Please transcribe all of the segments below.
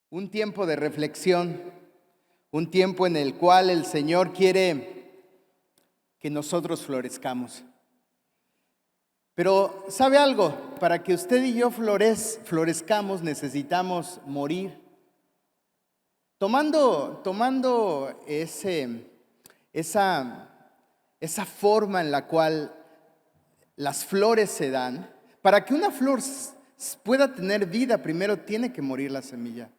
Un tiempo de reflexión, un tiempo en el cual el Señor quiere que nosotros florezcamos. Pero ¿sabe algo? Para que usted y yo florezcamos necesitamos morir. Tomando esa forma en la cual las flores se dan, para que una flor pueda tener vida, primero tiene que morir la semilla.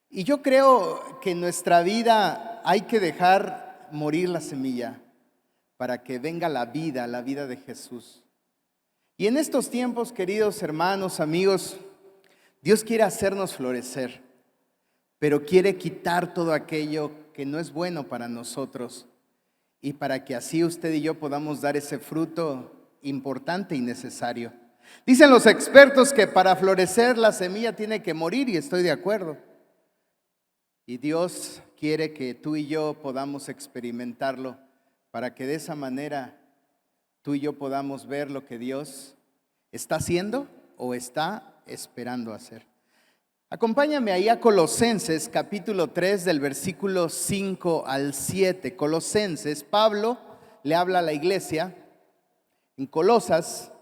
Y yo creo que en nuestra vida hay que dejar morir la semilla para que venga la vida de Jesús. Y en estos tiempos, queridos hermanos, amigos, Dios quiere hacernos florecer, pero quiere quitar todo aquello que no es bueno para nosotros y para que así usted y yo podamos dar ese fruto importante y necesario. Dicen los expertos que para florecer la semilla tiene que morir, y estoy de acuerdo. Y Dios quiere que tú y yo podamos experimentarlo para que de esa manera tú y yo podamos ver lo que Dios está haciendo o está esperando hacer. Acompáñame ahí a Colosenses capítulo 3 del versículo 5 al 7. Colosenses, Pablo le habla a la iglesia en Colosas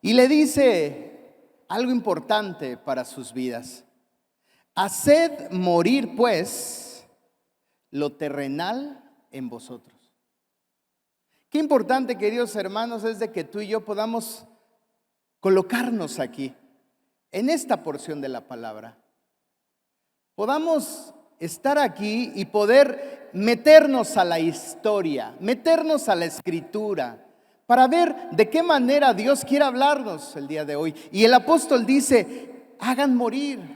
y le dice algo importante para sus vidas. Haced morir, pues, lo terrenal en vosotros. Qué importante, queridos hermanos, es de que tú y yo podamos colocarnos aquí, en esta porción de la palabra. Podamos estar aquí y poder meternos a la historia, meternos a la escritura, para ver de qué manera Dios quiere hablarnos el día de hoy. Y el apóstol dice, hagan morir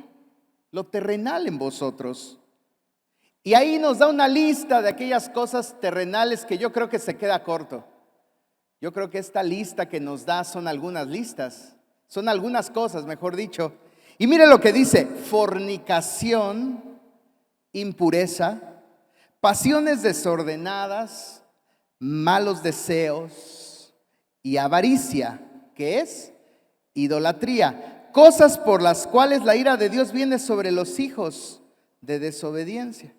lo terrenal en vosotros. Y ahí nos da una lista de aquellas cosas terrenales que yo creo que se queda corto. Yo creo que esta lista que nos da son algunas listas, son algunas cosas, mejor dicho. Y mire lo que dice: fornicación, impureza, pasiones desordenadas, malos deseos y avaricia, que es idolatría. Cosas por las cuales la ira de Dios viene sobre los hijos de desobediencia,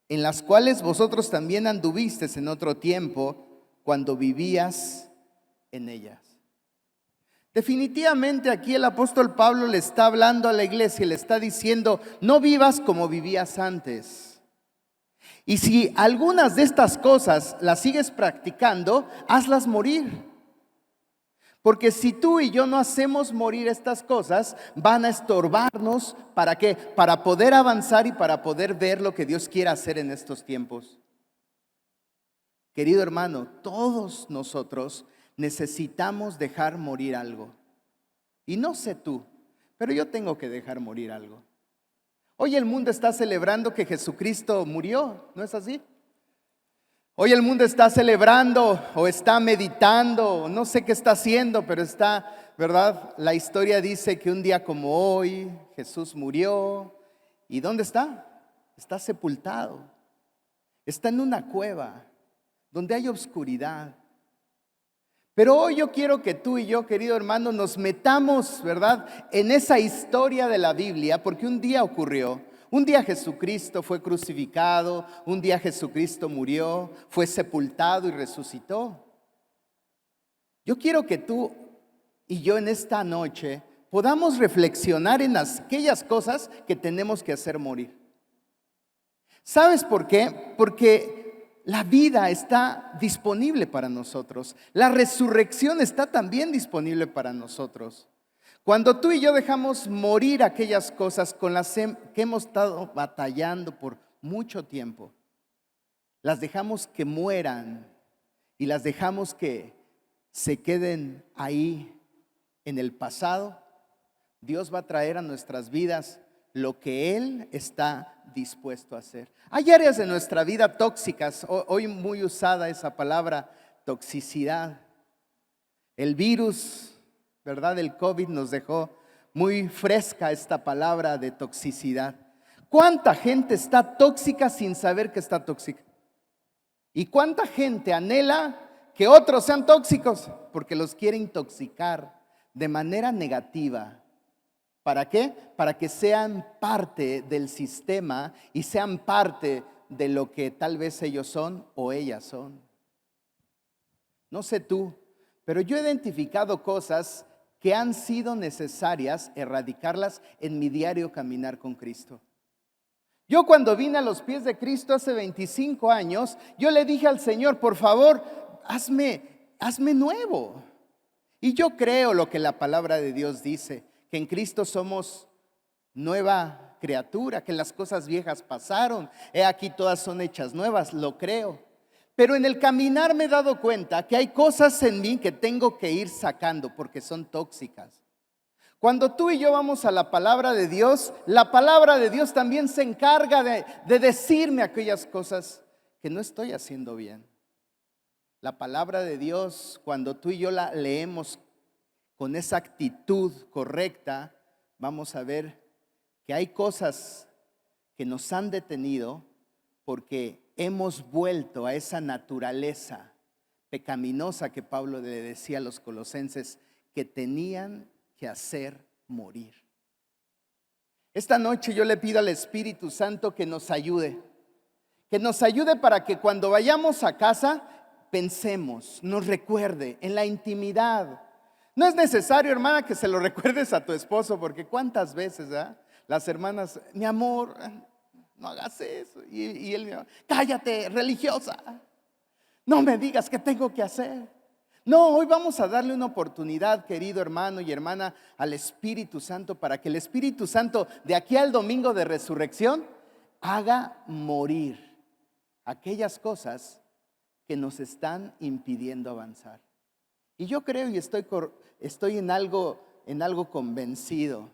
en las cuales vosotros también anduvisteis en otro tiempo cuando vivías en ellas. Definitivamente aquí el apóstol Pablo le está hablando a la iglesia y le está diciendo, no vivas como vivías antes. Y si algunas de estas cosas las sigues practicando, hazlas morir. Porque si tú y yo no hacemos morir estas cosas, van a estorbarnos. ¿Para qué? Para poder avanzar y para poder ver lo que Dios quiere hacer en estos tiempos. Querido hermano, todos nosotros necesitamos dejar morir algo. Y no sé tú, pero yo tengo que dejar morir algo. Hoy el mundo está celebrando que Jesucristo murió, ¿no es así? Hoy el mundo está celebrando o está meditando, no sé qué está haciendo, pero está, ¿verdad? La historia dice que un día como hoy Jesús murió. ¿Y dónde está? Está sepultado. Está en una cueva donde hay oscuridad. Pero hoy yo quiero que tú y yo, querido hermano, nos metamos, ¿verdad?, en esa historia de la Biblia, porque un día ocurrió. Un día Jesucristo fue crucificado, un día Jesucristo murió, fue sepultado y resucitó. Yo quiero que tú y yo en esta noche podamos reflexionar en aquellas cosas que tenemos que hacer morir. ¿Sabes por qué? Porque la vida está disponible para nosotros. La resurrección está también disponible para nosotros. Cuando tú y yo dejamos morir aquellas cosas con las que hemos estado batallando por mucho tiempo, las dejamos que mueran y las dejamos que se queden ahí en el pasado, Dios va a traer a nuestras vidas lo que Él está dispuesto a hacer. Hay áreas de nuestra vida tóxicas, hoy muy usada esa palabra, toxicidad. El virus, ¿verdad? El COVID nos dejó muy fresca esta palabra de toxicidad. ¿Cuánta gente está tóxica sin saber que está tóxica? ¿Y cuánta gente anhela que otros sean tóxicos? Porque los quiere intoxicar de manera negativa. ¿Para qué? Para que sean parte del sistema y sean parte de lo que tal vez ellos son o ellas son. No sé tú, pero yo he identificado cosas que han sido necesarias erradicarlas en mi diario caminar con Cristo. Yo cuando vine a los pies de Cristo hace 25 años, yo le dije al Señor, por favor, hazme nuevo. Y yo creo lo que la palabra de Dios dice, que en Cristo somos nueva criatura, que las cosas viejas pasaron, he aquí todas son hechas nuevas, lo creo. Pero en el caminar me he dado cuenta que hay cosas en mí que tengo que ir sacando porque son tóxicas. Cuando tú y yo vamos a la palabra de Dios, la palabra de Dios también se encarga de decirme aquellas cosas que no estoy haciendo bien. La palabra de Dios, cuando tú y yo la leemos con esa actitud correcta, vamos a ver que hay cosas que nos han detenido porque hemos vuelto a esa naturaleza pecaminosa que Pablo le decía a los colosenses que tenían que hacer morir. Esta noche yo le pido al Espíritu Santo que nos ayude para que cuando vayamos a casa pensemos, nos recuerde en la intimidad. No es necesario, hermana, que se lo recuerdes a tu esposo, porque cuántas veces las hermanas, mi amor, no hagas eso, y él me va, cállate, religiosa, no me digas qué tengo que hacer. No, hoy vamos a darle una oportunidad, querido hermano y hermana, al Espíritu Santo, para que el Espíritu Santo de aquí al domingo de resurrección haga morir aquellas cosas que nos están impidiendo avanzar. Y yo creo y estoy en algo convencido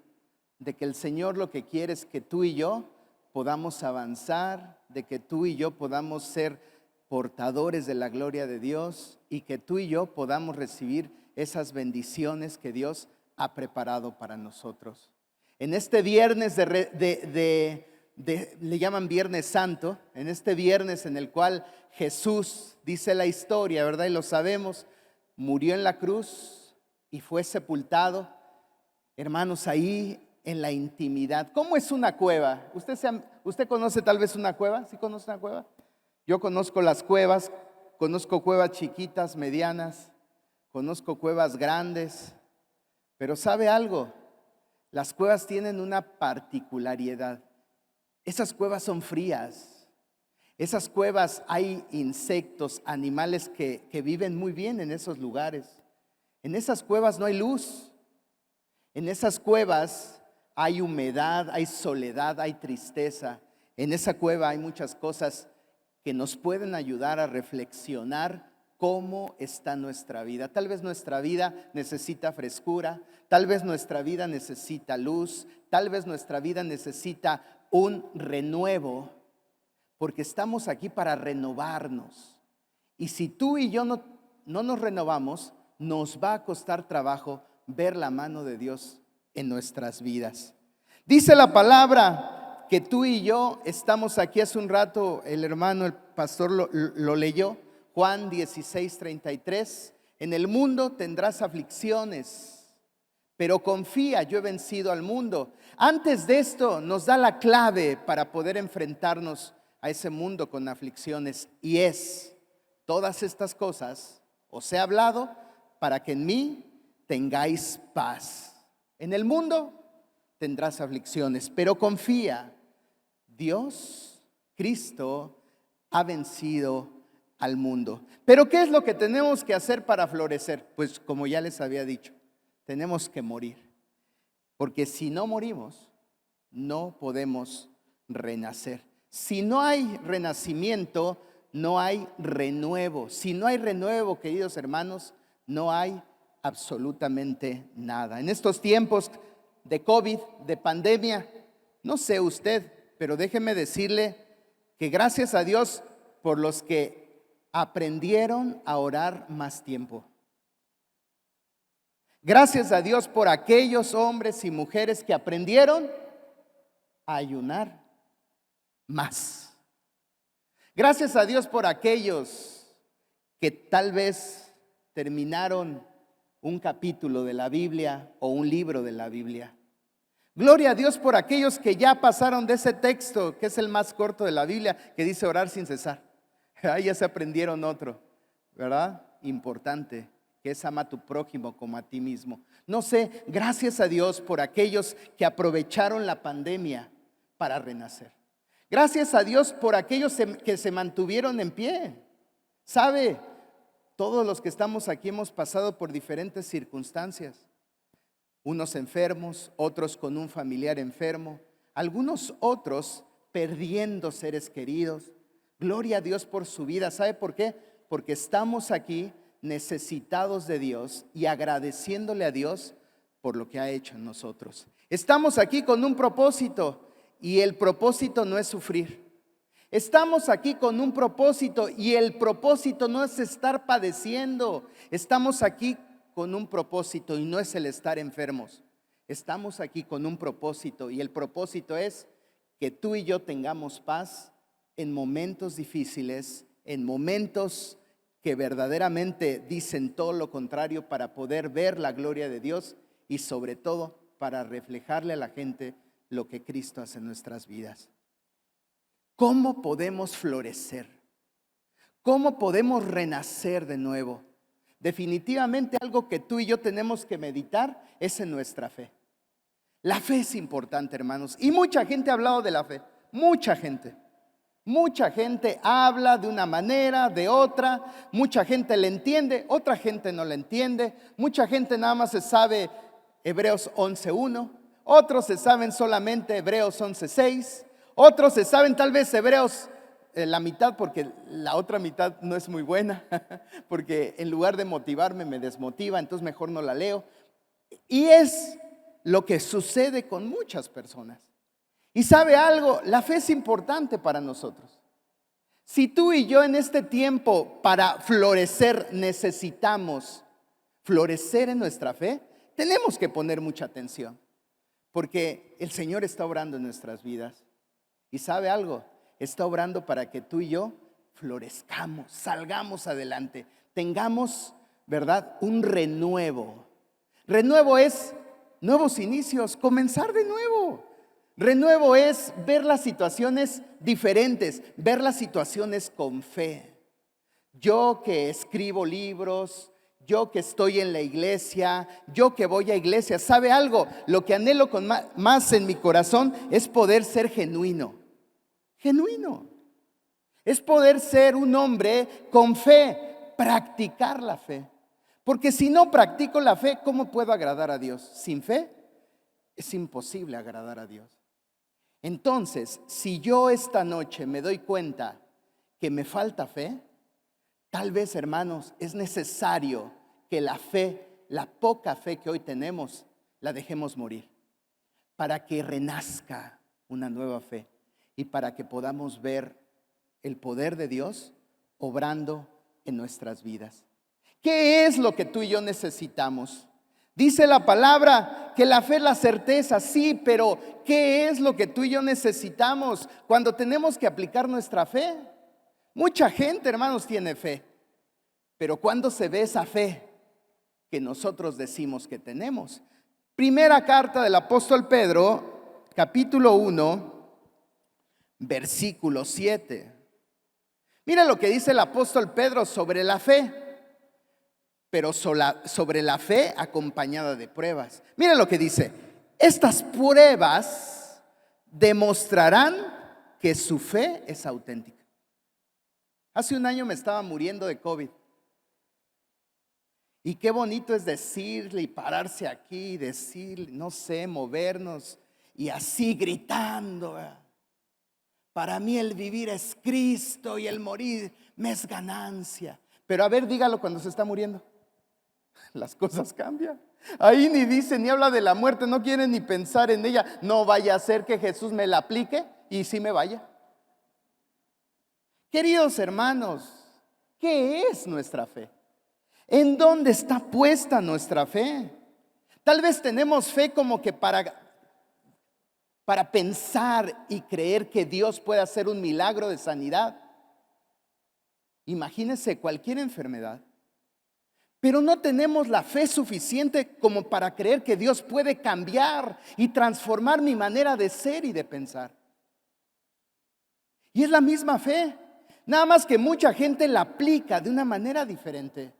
de que el Señor lo que quiere es que tú y yo podamos avanzar, de que tú y yo podamos ser portadores de la gloria de Dios y que tú y yo podamos recibir esas bendiciones que Dios ha preparado para nosotros. En este viernes le llaman Viernes Santo, en este viernes en el cual Jesús, dice la historia, ¿verdad? Y lo sabemos, murió en la cruz y fue sepultado. Hermanos, ahí en la intimidad. ¿Cómo es una cueva? ¿Usted conoce tal vez una cueva? ¿Sí conoce una cueva? Yo conozco las cuevas, conozco cuevas chiquitas, medianas, conozco cuevas grandes, pero ¿sabe algo? Las cuevas tienen una particularidad. Esas cuevas son frías. Esas cuevas hay insectos, animales que viven muy bien en esos lugares. En esas cuevas no hay luz. En esas cuevas hay humedad, hay soledad, hay tristeza. En esa cueva hay muchas cosas que nos pueden ayudar a reflexionar cómo está nuestra vida. Tal vez nuestra vida necesita frescura, tal vez nuestra vida necesita luz, tal vez nuestra vida necesita un renuevo, porque estamos aquí para renovarnos. Y si tú y yo no nos renovamos, nos va a costar trabajo ver la mano de Dios en nuestras vidas. Dice la palabra que tú y yo estamos aquí hace un rato, el hermano, el pastor lo leyó, Juan 16:33, en el mundo tendrás aflicciones, pero confía, yo he vencido al mundo. Antes de esto nos da la clave para poder enfrentarnos a ese mundo con aflicciones, y es: todas estas cosas os he hablado para que en mí tengáis paz. En el mundo tendrás aflicciones, pero confía, Dios, Cristo, ha vencido al mundo. Pero ¿qué es lo que tenemos que hacer para florecer? Pues como ya les había dicho, tenemos que morir. Porque si no morimos, no podemos renacer. Si no hay renacimiento, no hay renuevo. Si no hay renuevo, queridos hermanos, no hay absolutamente nada. En estos tiempos de COVID, de pandemia, no sé usted, pero déjeme decirle que gracias a Dios por los que aprendieron a orar más tiempo. Gracias a Dios por aquellos hombres y mujeres que aprendieron a ayunar más. Gracias a Dios por aquellos que tal vez terminaron un capítulo de la Biblia o un libro de la Biblia. Gloria a Dios por aquellos que ya pasaron de ese texto, que es el más corto de la Biblia, que dice orar sin cesar. Ahí ya se aprendieron otro, ¿verdad? Importante, que es ama a tu prójimo como a ti mismo. No sé, gracias a Dios por aquellos que aprovecharon la pandemia para renacer. Gracias a Dios por aquellos que se mantuvieron en pie. ¿Sabe? Todos los que estamos aquí hemos pasado por diferentes circunstancias. Unos enfermos, otros con un familiar enfermo, algunos otros perdiendo seres queridos. Gloria a Dios por su vida. ¿Sabe por qué? Porque estamos aquí necesitados de Dios y agradeciéndole a Dios por lo que ha hecho en nosotros. Estamos aquí con un propósito y el propósito no es sufrir. Estamos aquí con un propósito y el propósito no es estar padeciendo. Estamos aquí con un propósito y no es el estar enfermos. Estamos aquí con un propósito y el propósito es que tú y yo tengamos paz en momentos difíciles, en momentos que verdaderamente dicen todo lo contrario, para poder ver la gloria de Dios y sobre todo para reflejarle a la gente lo que Cristo hace en nuestras vidas. ¿Cómo podemos florecer? ¿Cómo podemos renacer de nuevo? Definitivamente algo que tú y yo tenemos que meditar es en nuestra fe. La fe es importante, hermanos, y mucha gente ha hablado de la fe, mucha gente. Mucha gente habla de una manera, de otra, mucha gente le entiende, otra gente no le entiende, mucha gente nada más se sabe Hebreos 11:1, otros se saben solamente Hebreos 11:6, otros se saben tal vez Hebreos la mitad, porque la otra mitad no es muy buena, porque en lugar de motivarme me desmotiva, entonces mejor no la leo. Y es lo que sucede con muchas personas. Y sabe algo, la fe es importante para nosotros. Si tú y yo en este tiempo para florecer necesitamos florecer en nuestra fe, tenemos que poner mucha atención, porque el Señor está obrando en nuestras vidas. Y sabe algo, está obrando para que tú y yo florezcamos, salgamos adelante, tengamos, ¿verdad?, un renuevo. Renuevo es nuevos inicios, comenzar de nuevo. Renuevo es ver las situaciones diferentes, ver las situaciones con fe. Yo que escribo libros, yo que estoy en la iglesia, yo que voy a iglesia, ¿sabe algo? Lo que anhelo con más en mi corazón es poder ser genuino. Genuino. Es poder ser un hombre con fe, practicar la fe. Porque si no practico la fe, ¿cómo puedo agradar a Dios? Sin fe es imposible agradar a Dios. Entonces, si yo esta noche me doy cuenta que me falta fe, tal vez, hermanos, es necesario que la fe, la poca fe que hoy tenemos, la dejemos morir, para que renazca una nueva fe y para que podamos ver el poder de Dios obrando en nuestras vidas. ¿Qué es lo que tú y yo necesitamos? Dice la palabra que la fe es la certeza, sí, pero ¿qué es lo que tú y yo necesitamos cuando tenemos que aplicar nuestra fe? Mucha gente, hermanos, tiene fe, pero ¿cuándo se ve esa fe que nosotros decimos que tenemos? Primera carta del apóstol Pedro, capítulo 1, versículo 7. Mira lo que dice el apóstol Pedro sobre la fe, pero sobre la fe acompañada de pruebas. Mira lo que dice: estas pruebas demostrarán que su fe es auténtica. Hace un año me estaba muriendo de COVID. Y qué bonito es decirle y pararse aquí y decir, no sé, movernos y así gritando. Para mí el vivir es Cristo y el morir me es ganancia. Pero a ver, dígalo cuando se está muriendo. Las cosas cambian. Ahí ni dice ni habla de la muerte, no quiere ni pensar en ella. No vaya a ser que Jesús me la aplique y sí me vaya. Queridos hermanos, ¿qué es nuestra fe? ¿En dónde está puesta nuestra fe? Tal vez tenemos fe como que para pensar y creer que Dios puede hacer un milagro de sanidad. Imagínese cualquier enfermedad. pero no tenemos la fe suficiente como para creer que Dios puede cambiar y transformar mi manera de ser y de pensar. Y es la misma fe, nada más que mucha gente la aplica de una manera diferente.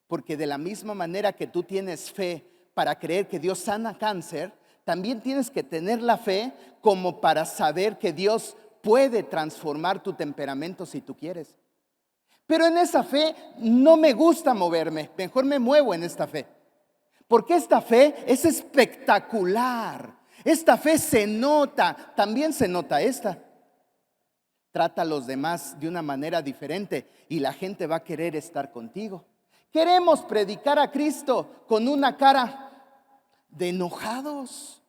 Porque de la misma manera que tú tienes fe para creer que Dios sana cáncer, también tienes que tener la fe como para saber que Dios puede transformar tu temperamento si tú quieres. Pero en esa fe no me gusta moverme, mejor me muevo en esta fe. Porque esta fe es espectacular. Esta fe se nota, también se nota esta. Trata a los demás de una manera diferente y la gente va a querer estar contigo. Queremos predicar a Cristo con una cara de enojados,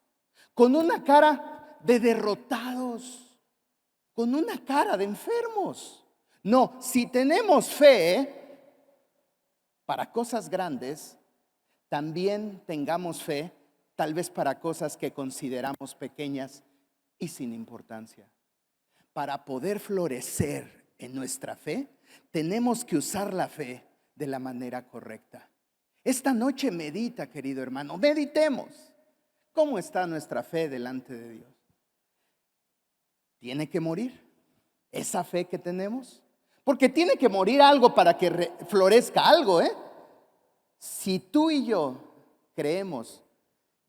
con una cara de derrotados, con una cara de enfermos. No, si tenemos fe para cosas grandes, también tengamos fe tal vez para cosas que consideramos pequeñas y sin importancia. Para poder florecer en nuestra fe, tenemos que usar la fe de la manera correcta. Esta noche medita, querido hermano, meditemos. ¿Cómo está nuestra fe delante de Dios? ¿Tiene que morir esa fe que tenemos? Porque tiene que morir algo para que florezca algo, ¿eh? Si tú y yo creemos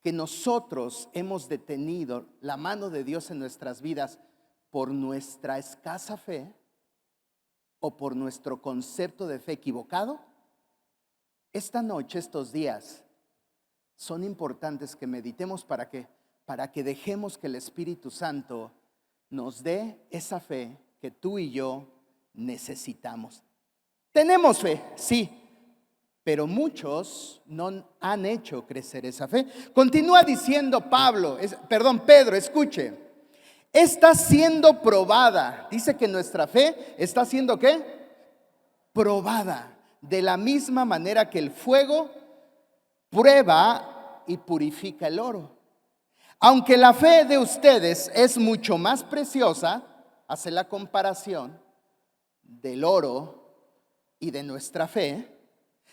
que nosotros hemos detenido la mano de Dios en nuestras vidas por nuestra escasa fe o por nuestro concepto de fe equivocado, esta noche, estos días, son importantes que meditemos para que dejemos que el Espíritu Santo nos dé esa fe que tú y yo necesitamos. Tenemos fe, sí, pero muchos no han hecho crecer esa fe. Continúa diciendo Pedro, escuche. Está siendo probada. Dice que nuestra fe está siendo ¿qué? Probada. De la misma manera que el fuego prueba y purifica el oro. Aunque la fe de ustedes es mucho más preciosa, hace la comparación del oro y de nuestra fe,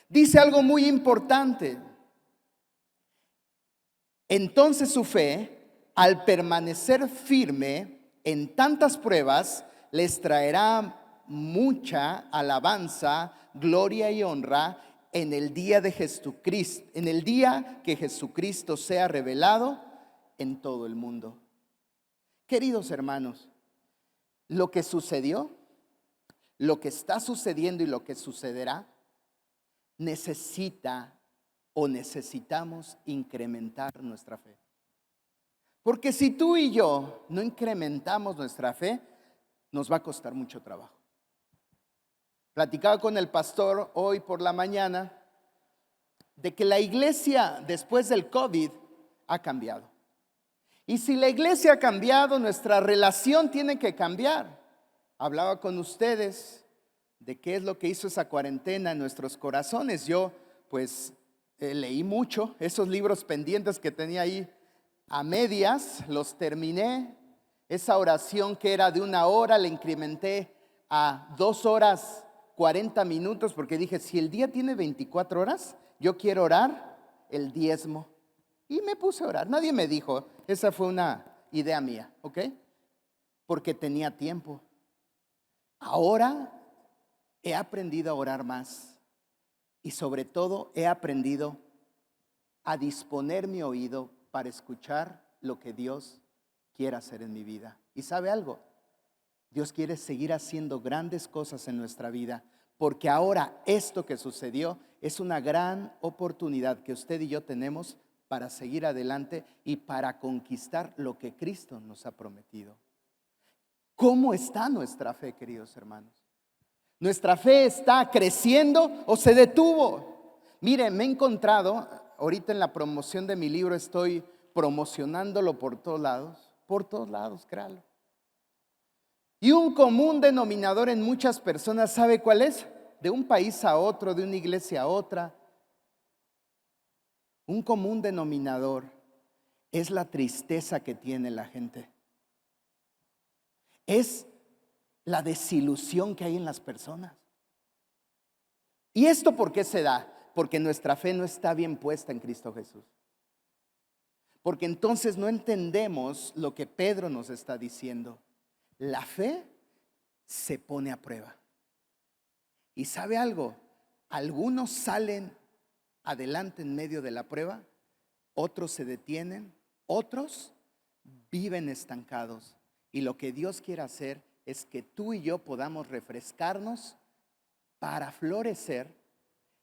dice algo muy importante. Entonces su fe, al permanecer firme en tantas pruebas, les traerá mucha alabanza, gloria y honra en el día de Jesucristo, en el día que Jesucristo sea revelado en todo el mundo. Queridos hermanos, lo que sucedió, lo que está sucediendo y lo que sucederá, necesitamos incrementar nuestra fe. Porque si tú y yo no incrementamos nuestra fe, nos va a costar mucho trabajo. Platicaba con el pastor hoy por la mañana de que la iglesia después del COVID ha cambiado. Y si la iglesia ha cambiado, nuestra relación tiene que cambiar. Hablaba con ustedes de qué es lo que hizo esa cuarentena en nuestros corazones. Yo leí mucho, esos libros pendientes que tenía ahí a medias, los terminé. Esa oración que era de 1 hora, la incrementé a 2 horas 40 minutos, porque dije, si el día tiene 24 horas, yo quiero orar el diezmo. Y me puse a orar. Nadie me dijo, esa fue una idea mía, ¿ok? Porque tenía tiempo. Ahora he aprendido a orar más y sobre todo he aprendido a disponer mi oído para escuchar lo que Dios quiere hacer en mi vida. ¿Y sabe algo? Dios quiere seguir haciendo grandes cosas en nuestra vida, porque ahora esto que sucedió es una gran oportunidad que usted y yo tenemos para seguir adelante y para conquistar lo que Cristo nos ha prometido. ¿Cómo está nuestra fe, queridos hermanos? ¿Nuestra fe está creciendo o se detuvo? Mire, me he encontrado, ahorita en la promoción de mi libro estoy promocionándolo por todos lados, créalo. Y un común denominador en muchas personas, ¿sabe cuál es? De un país a otro, de una iglesia a otra. Un común denominador es la tristeza que tiene la gente. Es la desilusión que hay en las personas. ¿Y esto por qué se da? Porque nuestra fe no está bien puesta en Cristo Jesús. Porque entonces no entendemos lo que Pedro nos está diciendo. La fe se pone a prueba. ¿Y sabe algo? Algunos salen adelante en medio de la prueba, otros se detienen, otros viven estancados. Y lo que Dios quiere hacer es que tú y yo podamos refrescarnos para florecer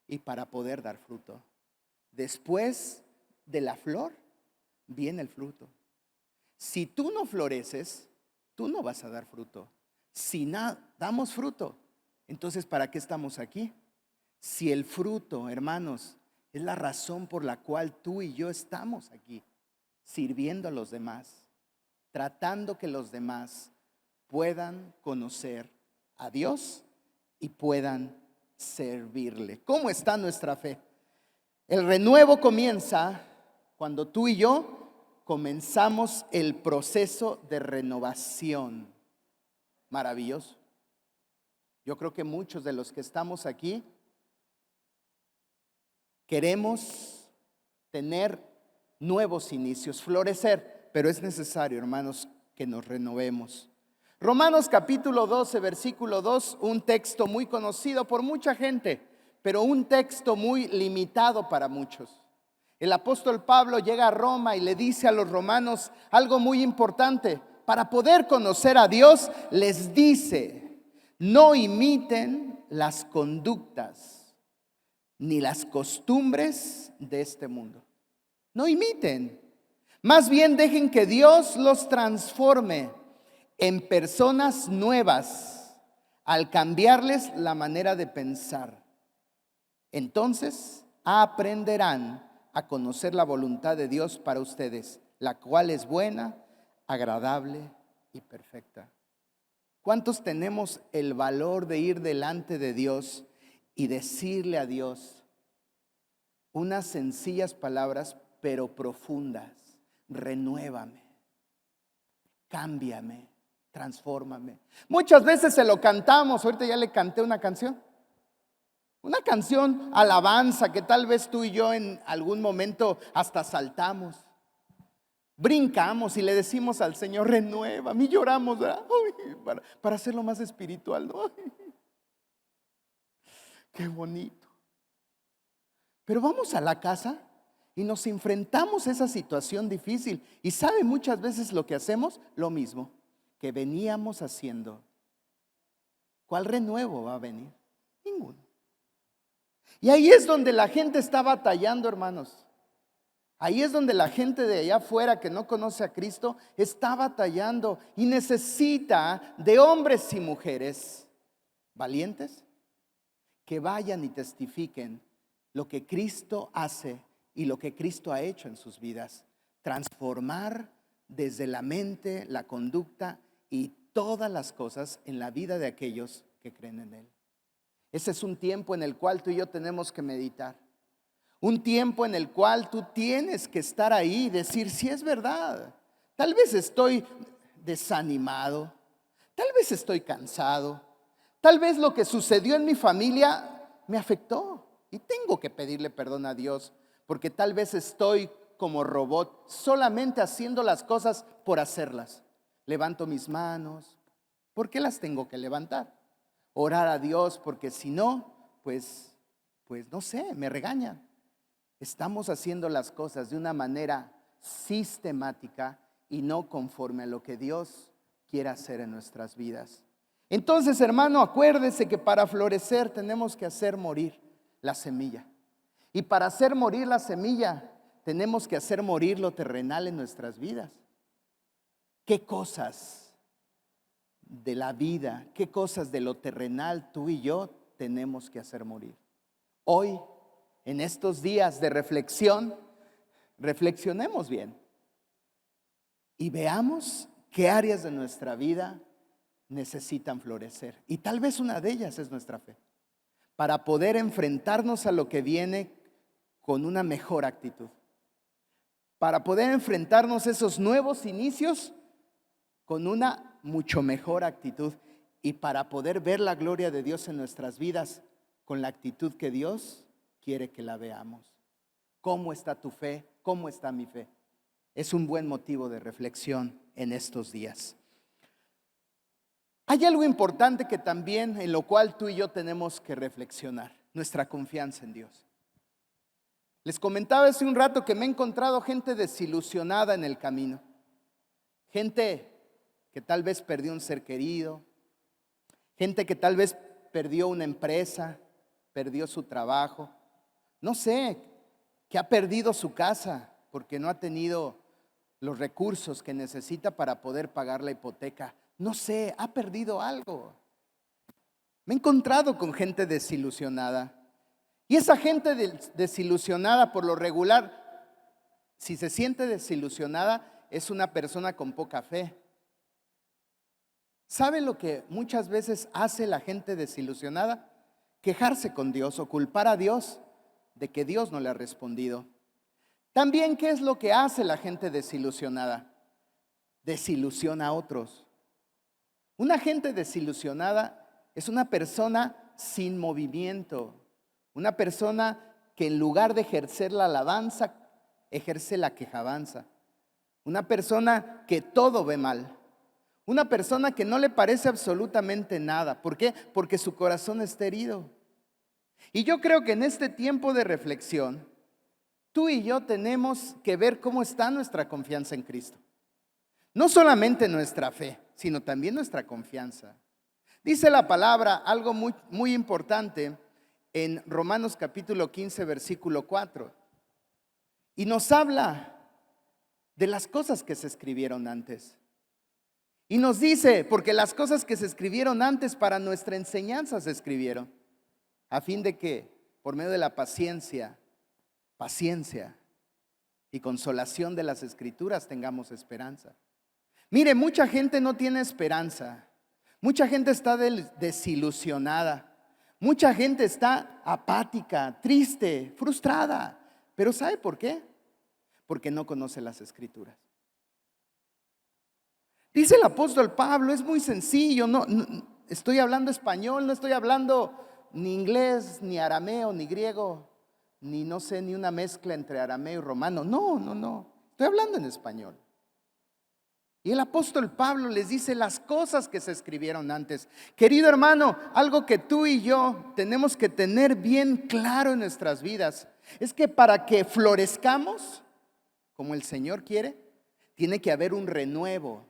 y para poder dar fruto. Después de la flor viene el fruto. Si tú no floreces, tú no vas a dar fruto. Si damos fruto, entonces ¿para qué estamos aquí? Si el fruto, hermanos, es la razón por la cual tú y yo estamos aquí, sirviendo a los demás, tratando que los demás puedan conocer a Dios y puedan servirle. ¿Cómo está nuestra fe? El renuevo comienza cuando tú y yo comenzamos el proceso de renovación. Maravilloso. Yo creo que muchos de los que estamos aquí queremos tener nuevos inicios, florecer, pero es necesario, hermanos, que nos renovemos. Romanos capítulo 12, versículo 2, un texto muy conocido por mucha gente, pero un texto muy limitado para muchos. El apóstol Pablo llega a Roma y le dice a los romanos algo muy importante. Para poder conocer a Dios, les dice: no imiten las conductas ni las costumbres de este mundo. No imiten. Más bien dejen que Dios los transforme en personas nuevas al cambiarles la manera de pensar. Entonces aprenderán a conocer la voluntad de Dios para ustedes, la cual es buena, agradable y perfecta. ¿Cuántos tenemos el valor de ir delante de Dios y decirle a Dios unas sencillas palabras pero profundas? Renuévame, cámbiame, transfórmame. Muchas veces se lo cantamos. Ahorita ya le canté una canción alabanza, que tal vez tú y yo en algún momento hasta saltamos, brincamos y le decimos al Señor: renuévame, y lloramos, ¿verdad? Para hacerlo más espiritual, ¿no? Qué bonito. Pero vamos a la casa y nos enfrentamos a esa situación difícil. Y ¿sabe muchas veces lo que hacemos? Lo mismo que veníamos haciendo. ¿Cuál renuevo va a venir? Ninguno. Y ahí es donde la gente está batallando, hermanos. Ahí es donde la gente de allá afuera que no conoce a Cristo está batallando y necesita de hombres y mujeres valientes que vayan y testifiquen lo que Cristo hace y lo que Cristo ha hecho en sus vidas. Transformar desde la mente, la conducta y todas las cosas en la vida de aquellos que creen en Él. Ese es un tiempo en el cual tú y yo tenemos que meditar. Un tiempo en el cual tú tienes que estar ahí y decir: si es verdad, tal vez estoy desanimado, tal vez estoy cansado, tal vez lo que sucedió en mi familia me afectó y tengo que pedirle perdón a Dios, porque tal vez estoy como robot, solamente haciendo las cosas por hacerlas. Levanto mis manos, ¿por qué las tengo que levantar? Orar a Dios, porque si no, pues no sé, me regañan. Estamos haciendo las cosas de una manera sistemática y no conforme a lo que Dios quiere hacer en nuestras vidas. Entonces, hermano, acuérdese que para florecer tenemos que hacer morir la semilla. Y para hacer morir la semilla, tenemos que hacer morir lo terrenal en nuestras vidas. ¿Qué cosas de la vida, qué cosas de lo terrenal tú y yo tenemos que hacer morir? Hoy, en estos días de reflexión, reflexionemos bien y veamos qué áreas de nuestra vida necesitan florecer. Y tal vez una de ellas es nuestra fe, para poder enfrentarnos a lo que viene con una mejor actitud, para poder enfrentarnos a esos nuevos inicios con una mucho mejor actitud y para poder ver la gloria de Dios en nuestras vidas con la actitud que Dios quiere que la veamos. ¿Cómo está tu fe? ¿Cómo está mi fe? Es un buen motivo de reflexión en estos días. Hay algo importante que también en lo cual tú y yo tenemos que reflexionar: nuestra confianza en Dios. Les comentaba hace un rato que me he encontrado gente desilusionada en el camino. Gente que tal vez perdió un ser querido. Gente que tal vez perdió una empresa, perdió su trabajo. No sé, que ha perdido su casa porque no ha tenido los recursos que necesita para poder pagar la hipoteca. No sé, ha perdido algo. Me he encontrado con gente desilusionada. Y esa gente desilusionada, por lo regular, si se siente desilusionada, es una persona con poca fe. ¿Sabe lo que muchas veces hace la gente desilusionada? Quejarse con Dios o culpar a Dios de que Dios no le ha respondido. También, ¿qué es lo que hace la gente desilusionada? Desilusiona a otros. Una gente desilusionada es una persona sin movimiento, una persona que en lugar de ejercer la alabanza, ejerce la quejabanza. Una persona que todo ve mal. Una persona que no le parece absolutamente nada. ¿Por qué? Porque su corazón está herido. Y yo creo que en este tiempo de reflexión, tú y yo tenemos que ver cómo está nuestra confianza en Cristo. No solamente nuestra fe, sino también nuestra confianza. Dice la palabra algo muy, muy importante en Romanos capítulo 15, versículo 4. Y nos habla de las cosas que se escribieron antes. Y nos dice, porque las cosas que se escribieron antes para nuestra enseñanza se escribieron, a fin de que por medio de la paciencia y consolación de las Escrituras tengamos esperanza. Mire, mucha gente no tiene esperanza. Mucha gente está desilusionada. Mucha gente está apática, triste, frustrada. ¿Pero sabe por qué? Porque no conoce las Escrituras. Dice el apóstol Pablo, es muy sencillo, no estoy hablando español, no estoy hablando ni inglés, ni arameo, ni griego, ni no sé, ni una mezcla entre arameo y romano. No, estoy hablando en español. Y el apóstol Pablo les dice las cosas que se escribieron antes. Querido hermano, algo que tú y yo tenemos que tener bien claro en nuestras vidas es que para que florezcamos como el Señor quiere, tiene que haber un renuevo.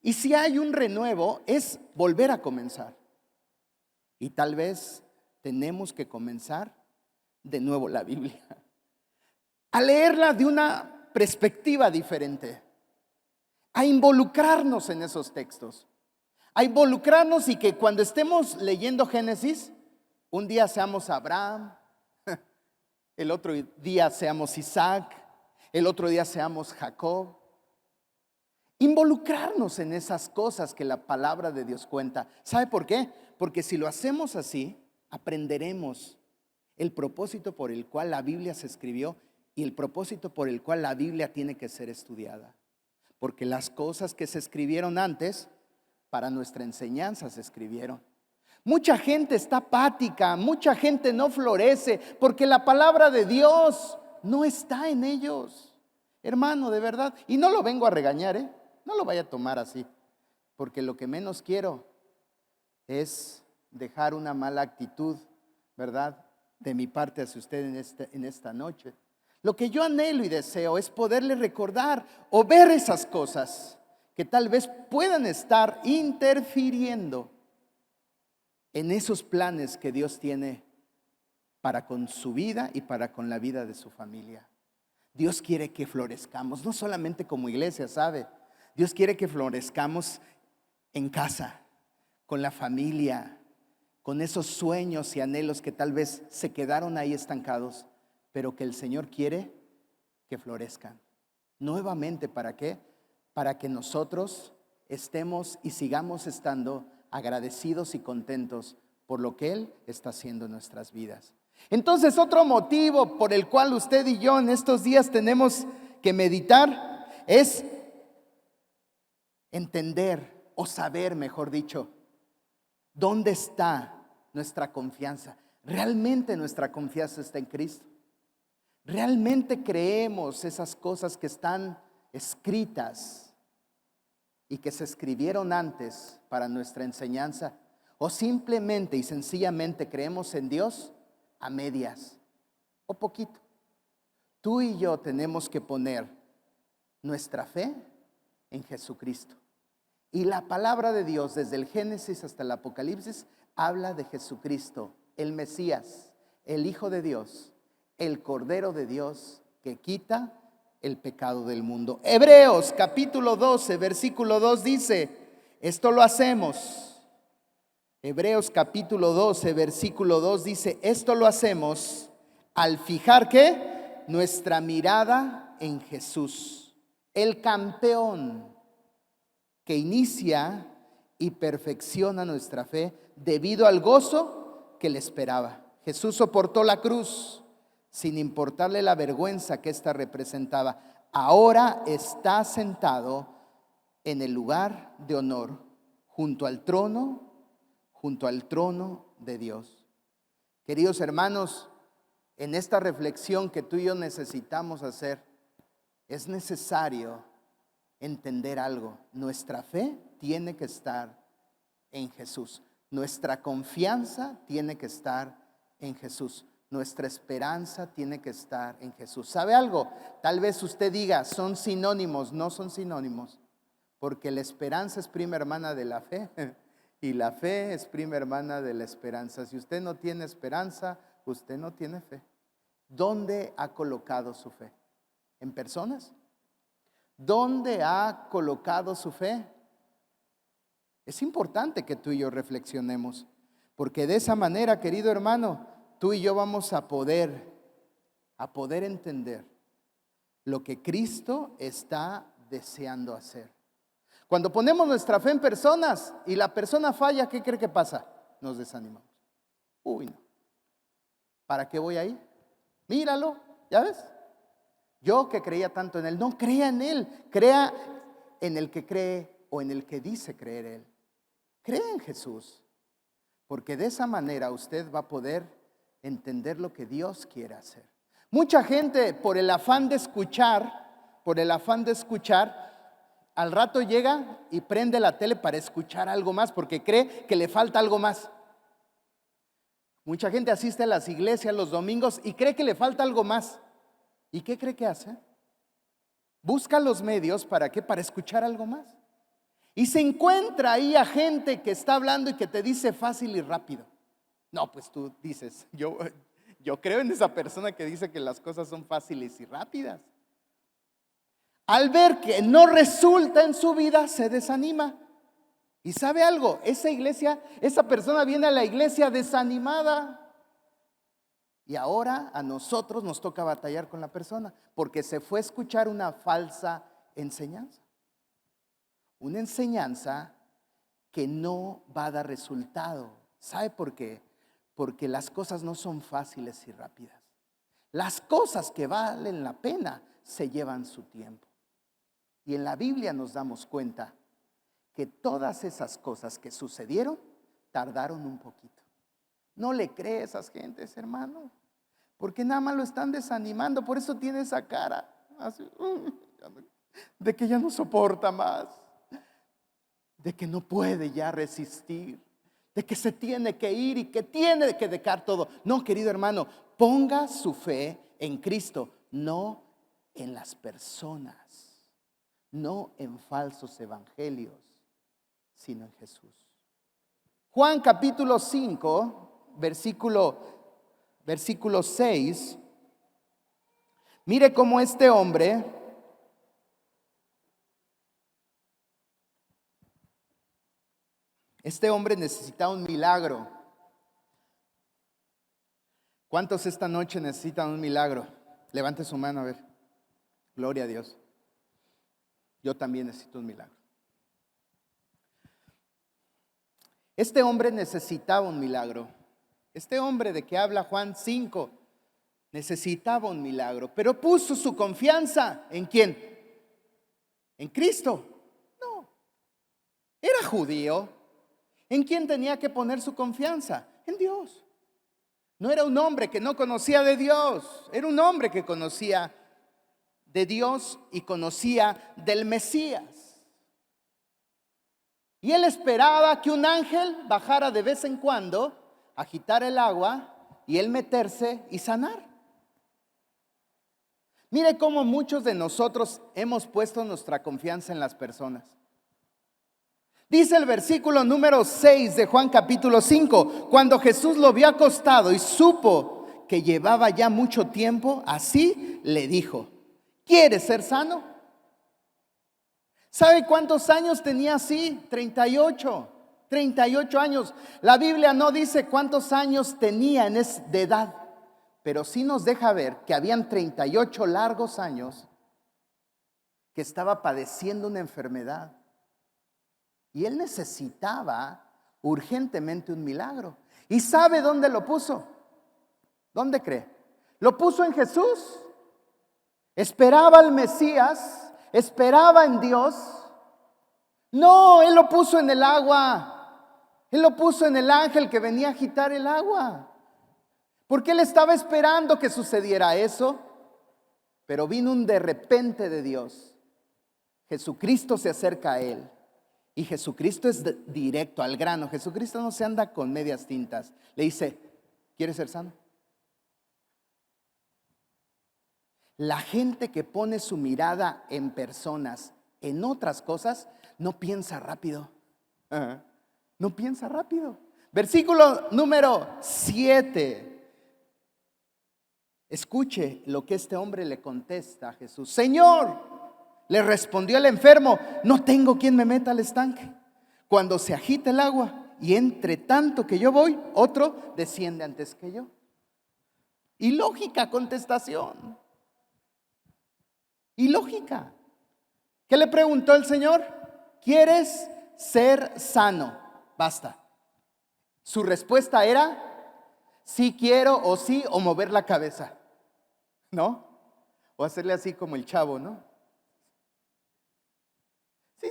Y si hay un renuevo, es volver a comenzar. Y tal vez tenemos que comenzar de nuevo la Biblia, a leerla de una perspectiva diferente, a involucrarnos en esos textos, a involucrarnos y que cuando estemos leyendo Génesis, un día seamos Abraham, el otro día seamos Isaac, el otro día seamos Jacob. Involucrarnos en esas cosas que la palabra de Dios cuenta. ¿Sabe por qué? Porque si lo hacemos así, aprenderemos el propósito por el cual la Biblia se escribió y el propósito por el cual la Biblia tiene que ser estudiada. Porque las cosas que se escribieron antes, para nuestra enseñanza se escribieron. Mucha gente está apática, mucha gente no florece, porque la palabra de Dios no está en ellos. Hermano, de verdad, y no lo vengo a regañar, no lo vaya a tomar así, porque lo que menos quiero es dejar una mala actitud, ¿verdad?, de mi parte hacia usted en esta noche. Lo que yo anhelo y deseo es poderle recordar o ver esas cosas que tal vez puedan estar interfiriendo en esos planes que Dios tiene para con su vida y para con la vida de su familia. Dios quiere que florezcamos, no solamente como iglesia, ¿sabe? Dios quiere que florezcamos en casa, con la familia, con esos sueños y anhelos que tal vez se quedaron ahí estancados, pero que el Señor quiere que florezcan nuevamente. ¿Para qué? Para que nosotros estemos y sigamos estando agradecidos y contentos por lo que Él está haciendo en nuestras vidas. Entonces, otro motivo por el cual usted y yo en estos días tenemos que meditar es entender o saber, mejor dicho, dónde está nuestra confianza. ¿Realmente nuestra confianza está en Cristo? ¿Realmente creemos esas cosas que están escritas y que se escribieron antes para nuestra enseñanza? ¿O simplemente y sencillamente creemos en Dios a medias o poquito? Tú y yo tenemos que poner nuestra fe en Jesucristo. Y la palabra de Dios, desde el Génesis hasta el Apocalipsis, habla de Jesucristo, el Mesías, el Hijo de Dios, el Cordero de Dios que quita el pecado del mundo. Hebreos capítulo 12, versículo 2 dice, esto lo hacemos. Hebreos capítulo 12, versículo 2 dice, esto lo hacemos al fijar ¿qué? Nuestra mirada en Jesús, el campeón que inicia y perfecciona nuestra fe debido al gozo que le esperaba. Jesús soportó la cruz sin importarle la vergüenza que ésta representaba. Ahora está sentado en el lugar de honor junto al trono de Dios. Queridos hermanos, en esta reflexión que tú y yo necesitamos hacer, es necesario entender algo. Nuestra fe tiene que estar en Jesús. Nuestra confianza tiene que estar en Jesús. Nuestra esperanza tiene que estar en Jesús. ¿Sabe algo? Tal vez usted diga, son sinónimos. No son sinónimos, porque la esperanza es prima hermana de la fe y la fe es prima hermana de la esperanza. Si usted no tiene esperanza, usted no tiene fe. ¿Dónde ha colocado su fe? ¿En personas? ¿Dónde ha colocado su fe? Es importante que tú y yo reflexionemos, porque de esa manera, querido hermano, tú y yo vamos a poder entender lo que Cristo está deseando hacer. Cuando ponemos nuestra fe en personas y la persona falla, ¿qué cree que pasa? Nos desanimamos. Uy, no. ¿Para qué voy ahí? Míralo, ¿ya ves? Yo que creía tanto en Él, no crea en Él, crea en el que cree o en el que dice creer Él. Crea en Jesús, porque de esa manera usted va a poder entender lo que Dios quiere hacer. Mucha gente por el afán de escuchar, al rato llega y prende la tele para escuchar algo más, porque cree que le falta algo más. Mucha gente asiste a las iglesias los domingos y cree que le falta algo más. ¿Y qué cree que hace? Busca los medios, ¿para qué? Para escuchar algo más. Y se encuentra ahí a gente que está hablando y que te dice fácil y rápido. No, pues tú dices, yo creo en esa persona que dice que las cosas son fáciles y rápidas. Al ver que no resulta en su vida, se desanima. ¿Y sabe algo? Esa persona viene a la iglesia desanimada. Y ahora a nosotros nos toca batallar con la persona, porque se fue a escuchar una falsa enseñanza. Una enseñanza que no va a dar resultado. ¿Sabe por qué? Porque las cosas no son fáciles y rápidas. Las cosas que valen la pena se llevan su tiempo. Y en la Biblia nos damos cuenta que todas esas cosas que sucedieron tardaron un poquito. No le cree a esas gentes, hermano, porque nada más lo están desanimando. Por eso tiene esa cara así, de que ya no soporta más, de que no puede ya resistir, de que se tiene que ir y que tiene que dejar todo. No, querido hermano, ponga su fe en Cristo, no en las personas, no en falsos evangelios, sino en Jesús. Juan capítulo 5, versículo 6. Mire cómo este hombre necesitaba un milagro. ¿Cuántos esta noche necesitan un milagro? Levante su mano a ver. Gloria a Dios. Yo también necesito un milagro. Este hombre necesitaba un milagro. Este hombre de que habla Juan 5 necesitaba un milagro, pero puso su confianza ¿en quién? ¿En Cristo? No. Era judío. ¿En quién tenía que poner su confianza? En Dios. No era un hombre que no conocía de Dios, era un hombre que conocía de Dios y conocía del Mesías. Y él esperaba que un ángel bajara de vez en cuando, agitar el agua y él meterse y sanar. Mire cómo muchos de nosotros hemos puesto nuestra confianza en las personas. Dice el versículo número 6 de Juan capítulo 5, cuando Jesús lo vio acostado y supo que llevaba ya mucho tiempo, así le dijo: ¿quieres ser sano? ¿Sabe cuántos años tenía así? 38 años. La Biblia no dice cuántos años tenía de edad, pero sí nos deja ver que habían 38 largos años que estaba padeciendo una enfermedad. Y él necesitaba urgentemente un milagro. ¿Y sabe dónde lo puso? ¿Dónde cree? Lo puso en Jesús. Esperaba al Mesías, esperaba en Dios. No, él lo puso en el agua. Él lo puso en el ángel que venía a agitar el agua. Porque él estaba esperando que sucediera eso. Pero vino un de repente de Dios. Jesucristo se acerca a él. Y Jesucristo es directo al grano. Jesucristo no se anda con medias tintas. Le dice: ¿quieres ser sano? La gente que pone su mirada en personas, en otras cosas, no piensa rápido. No piensa rápido. Versículo número 7. Escuche lo que este hombre le contesta a Jesús. Señor, le respondió el enfermo, no tengo quien me meta al estanque cuando se agita el agua, y entre tanto que yo voy, otro desciende antes que yo. Ilógica contestación. Ilógica. ¿Qué le preguntó el Señor? ¿Quieres ser sano? Basta. Su respuesta era: sí quiero, o sí, o mover la cabeza. ¿No? O hacerle así como el chavo, ¿no? Sí.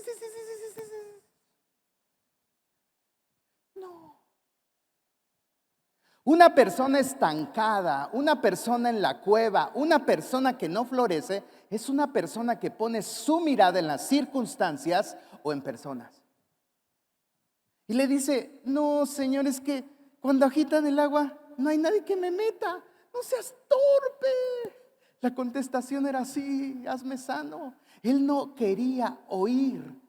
No. Una persona estancada, una persona en la cueva, una persona que no florece, es una persona que pone su mirada en las circunstancias o en personas. Y le dice: no, Señor, es que cuando agitan el agua no hay nadie que me meta. No seas torpe. La contestación era: sí, hazme sano. Él no quería oír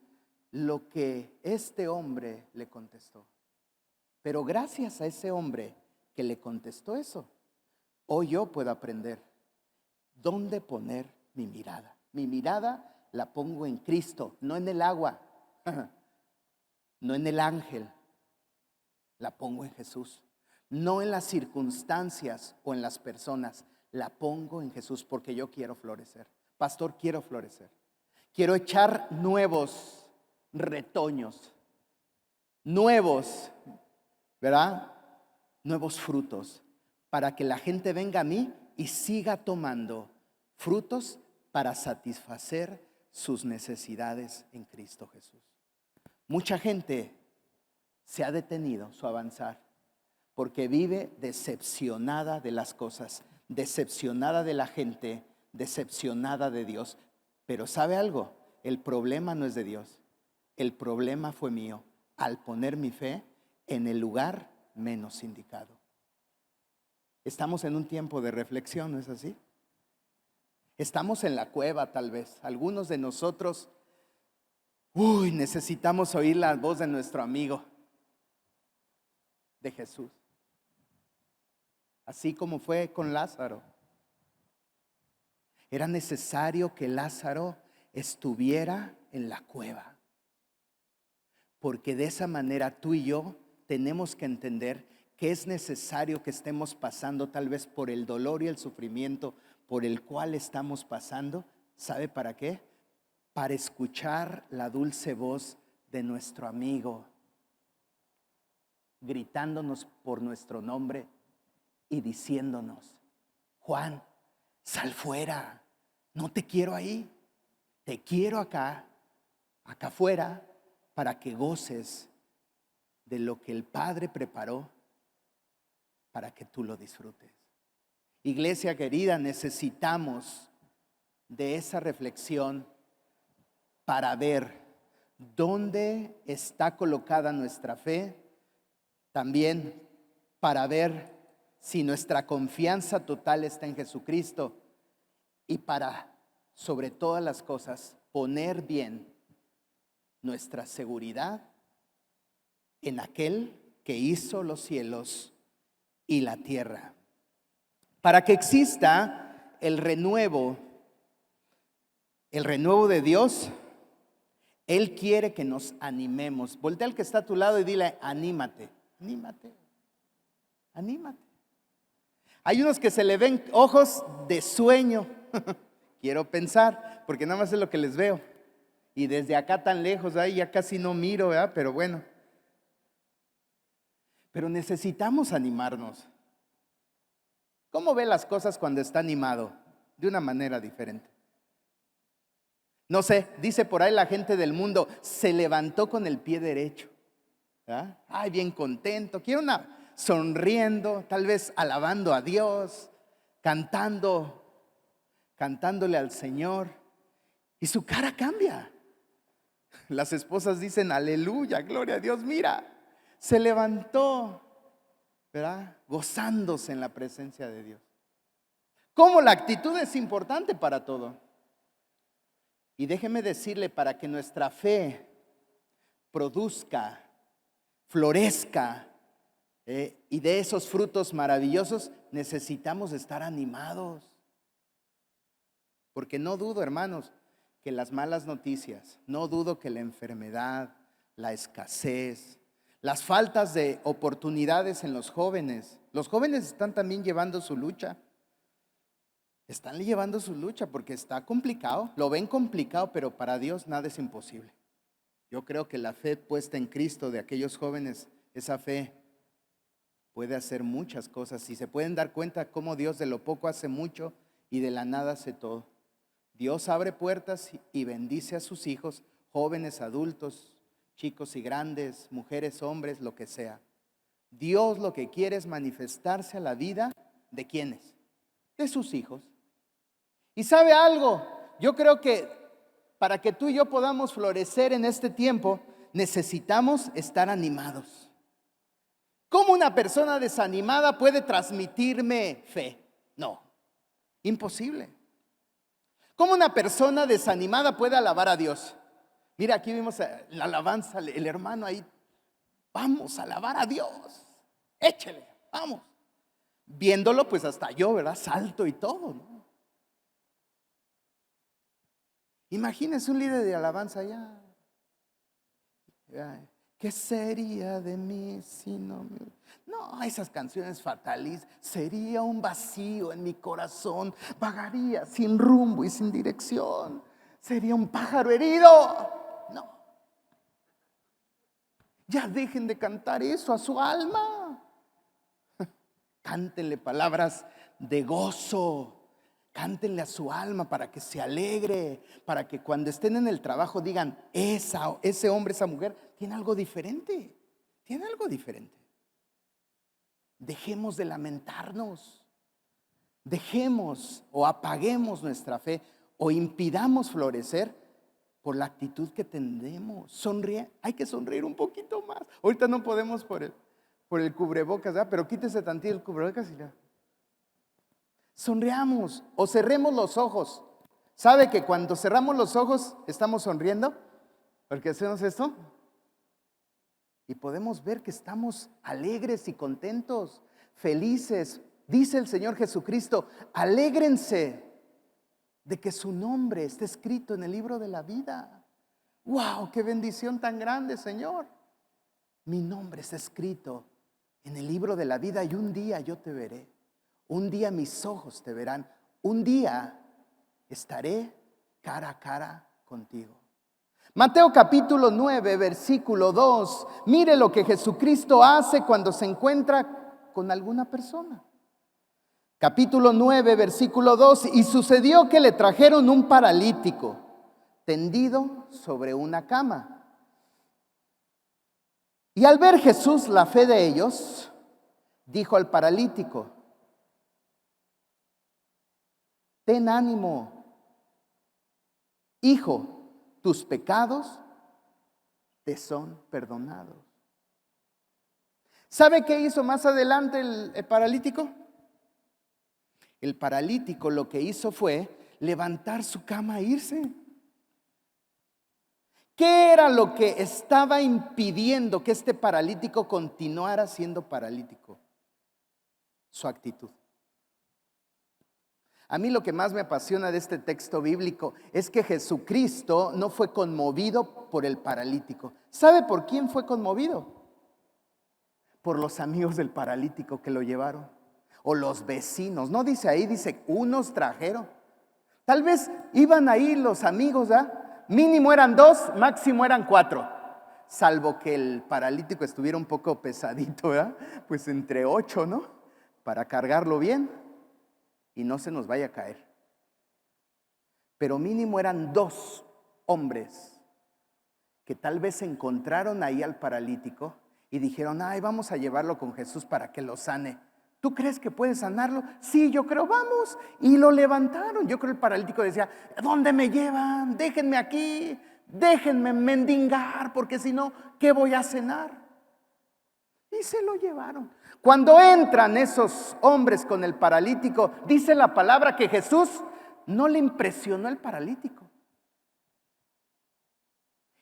lo que este hombre le contestó. Pero gracias a ese hombre que le contestó eso, hoy yo puedo aprender dónde poner mi mirada. Mi mirada la pongo en Cristo, no en el agua, no en el ángel. La pongo en Jesús. No en las circunstancias o en las personas. La pongo en Jesús porque yo quiero florecer. Pastor, quiero florecer. Quiero echar nuevos retoños. Nuevos, ¿verdad? Nuevos frutos. Para que la gente venga a mí y siga tomando frutos para satisfacer sus necesidades en Cristo Jesús. Mucha gente se ha detenido su avanzar porque vive decepcionada de las cosas, decepcionada de la gente, decepcionada de Dios. Pero ¿sabe algo? El problema no es de Dios. El problema fue mío al poner mi fe en el lugar menos indicado. Estamos en un tiempo de reflexión, ¿no es así? Estamos en la cueva tal vez. Algunos de nosotros, necesitamos oír la voz de nuestro amigo, de Jesús. Así como fue con Lázaro. Era necesario que Lázaro estuviera en la cueva. Porque de esa manera tú y yo tenemos que entender que es necesario que estemos pasando tal vez por el dolor y el sufrimiento por el cual estamos pasando. ¿Sabe para qué? Para escuchar la dulce voz de nuestro amigo, gritándonos por nuestro nombre y diciéndonos: Juan, sal fuera, no te quiero ahí, te quiero acá afuera, para que goces de lo que el Padre preparó para que tú lo disfrutes. Iglesia querida, necesitamos de esa reflexión para ver dónde está colocada nuestra fe, también para ver si nuestra confianza total está en Jesucristo y para, sobre todas las cosas, poner bien nuestra seguridad en aquel que hizo los cielos y la tierra. Para que exista el renuevo de Dios, Él quiere que nos animemos. Voltea al que está a tu lado y dile: anímate, anímate, anímate. Hay unos que se le ven ojos de sueño. Quiero pensar, porque nada más es lo que les veo. Y desde acá tan lejos, ahí ya casi no miro, ¿verdad? Pero bueno. Pero necesitamos animarnos. ¿Cómo ve las cosas cuando está animado? De una manera diferente. No sé, dice por ahí la gente del mundo, se levantó con el pie derecho. ¿Verdad? Ay, bien contento. Quiero sonriendo, tal vez alabando a Dios, cantándole al Señor. Y su cara cambia. Las esposas dicen: aleluya, gloria a Dios, mira, se levantó, ¿verdad? Gozándose en la presencia de Dios. ¿Cómo la actitud es importante para todo? Y déjeme decirle, para que nuestra fe produzca, florezca y de esos frutos maravillosos, necesitamos estar animados. Porque no dudo, hermanos, que las malas noticias, no dudo que la enfermedad, la escasez, las faltas de oportunidades en los jóvenes están también llevando su lucha. Están llevando su lucha porque está complicado, lo ven complicado, pero para Dios nada es imposible. Yo creo que la fe puesta en Cristo de aquellos jóvenes, esa fe puede hacer muchas cosas. Y se pueden dar cuenta cómo Dios de lo poco hace mucho y de la nada hace todo. Dios abre puertas y bendice a sus hijos, jóvenes, adultos, chicos y grandes, mujeres, hombres, lo que sea. Dios lo que quiere es manifestarse a la vida ¿de quiénes? De sus hijos. ¿Y sabe algo? Yo creo que para que tú y yo podamos florecer en este tiempo, necesitamos estar animados. ¿Cómo una persona desanimada puede transmitirme fe? No, imposible. ¿Cómo una persona desanimada puede alabar a Dios? Mira, aquí vimos la alabanza, el hermano ahí. Vamos a alabar a Dios. Échele, vamos. Viéndolo, pues hasta yo, ¿verdad? Salto y todo, ¿no? Imagínese un líder de alabanza allá. ¿Qué sería de mí si no me... No, esas canciones fatalistas. Sería un vacío en mi corazón. Vagaría sin rumbo y sin dirección. Sería un pájaro herido. No. Ya dejen de cantar eso a su alma. Cántenle palabras de gozo. Cántenle a su alma para que se alegre, para que cuando estén en el trabajo digan: ese hombre, esa mujer tiene algo diferente, tiene algo diferente. Dejemos de lamentarnos, dejemos o apaguemos nuestra fe o impidamos florecer por la actitud que tendremos. Sonríe, hay que sonreír un poquito más. Ahorita no podemos por el cubrebocas, ¿verdad? Pero quítese tantito el cubrebocas y ya. Sonriamos o cerremos los ojos. ¿Sabe que cuando cerramos los ojos estamos sonriendo? Porque hacemos esto y podemos ver que estamos alegres y contentos, felices. Dice el Señor Jesucristo: alégrense de que su nombre esté escrito en el libro de la vida. ¡Wow! ¡Qué bendición tan grande, Señor! Mi nombre está escrito en el libro de la vida y un día yo te veré. Un día mis ojos te verán. Un día estaré cara a cara contigo. Mateo capítulo 9, versículo 2. Mire lo que Jesucristo hace cuando se encuentra con alguna persona. Capítulo 9, versículo 2. Y sucedió que le trajeron un paralítico tendido sobre una cama. Y al ver Jesús la fe de ellos, dijo al paralítico: ten ánimo, hijo, tus pecados te son perdonados. ¿Sabe qué hizo más adelante el paralítico? El paralítico lo que hizo fue levantar su cama e irse. ¿Qué era lo que estaba impidiendo que este paralítico continuara siendo paralítico? Su actitud. A mí lo que más me apasiona de este texto bíblico es que Jesucristo no fue conmovido por el paralítico. ¿Sabe por quién fue conmovido? Por los amigos del paralítico que lo llevaron, o los vecinos. No dice ahí, dice unos trajeron. Tal vez iban ahí los amigos, ¿verdad? Mínimo eran 2, máximo eran 4. Salvo que el paralítico estuviera un poco pesadito, ¿verdad? Pues entre 8, ¿no? Para cargarlo bien y no se nos vaya a caer. Pero mínimo eran 2 hombres que tal vez encontraron ahí al paralítico y dijeron: ay, vamos a llevarlo con Jesús para que lo sane. ¿Tú crees que puedes sanarlo? Sí, yo creo, vamos. Y lo levantaron. Yo creo el paralítico decía: ¿dónde me llevan? Déjenme aquí, déjenme mendigar, porque si no, ¿qué voy a cenar? Y se lo llevaron. Cuando entran esos hombres con el paralítico, dice la palabra que Jesús no le impresionó el paralítico.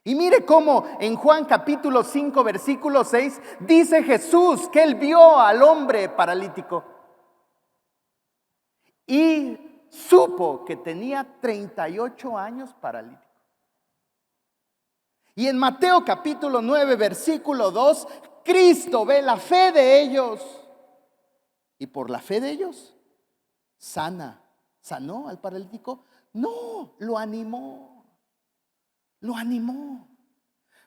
Y mire cómo en Juan capítulo 5 versículo 6 dice Jesús que él vio al hombre paralítico y supo que tenía 38 años paralítico. Y en Mateo capítulo 9 versículo 2, Cristo ve la fe de ellos y por la fe de ellos sanó al paralítico. No, lo animó. Lo animó.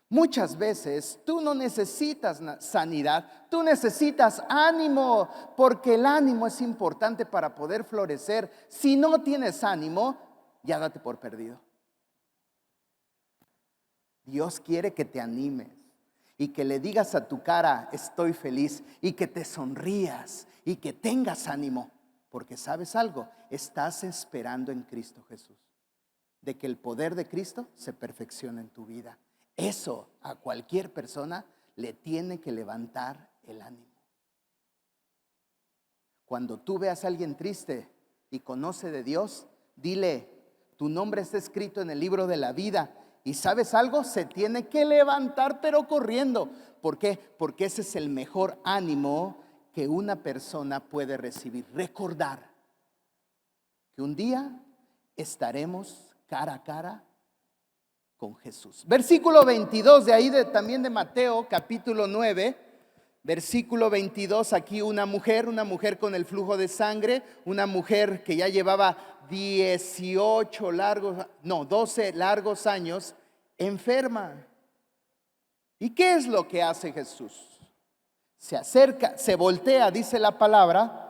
Muchas veces tú no necesitas sanidad, tú necesitas ánimo, porque el ánimo es importante para poder florecer. Si no tienes ánimo, ya date por perdido. Dios quiere que te animes y que le digas a tu cara: estoy feliz, y que te sonrías y que tengas ánimo, porque ¿sabes algo? Estás esperando en Cristo Jesús, de que el poder de Cristo se perfeccione en tu vida. Eso a cualquier persona le tiene que levantar el ánimo. Cuando tú veas a alguien triste y conoce de Dios, dile: tu nombre está escrito en el libro de la vida. Y ¿sabes algo? Se tiene que levantar, pero corriendo. ¿Por qué? Porque ese es el mejor ánimo que una persona puede recibir. Recordar que un día estaremos cara a cara con Jesús. Versículo 22 de ahí también de Mateo capítulo 9, versículo 22. Aquí una mujer con el flujo de sangre, una mujer que ya llevaba 12 largos años enferma. ¿Y qué es lo que hace Jesús? Se acerca, se voltea, dice la palabra,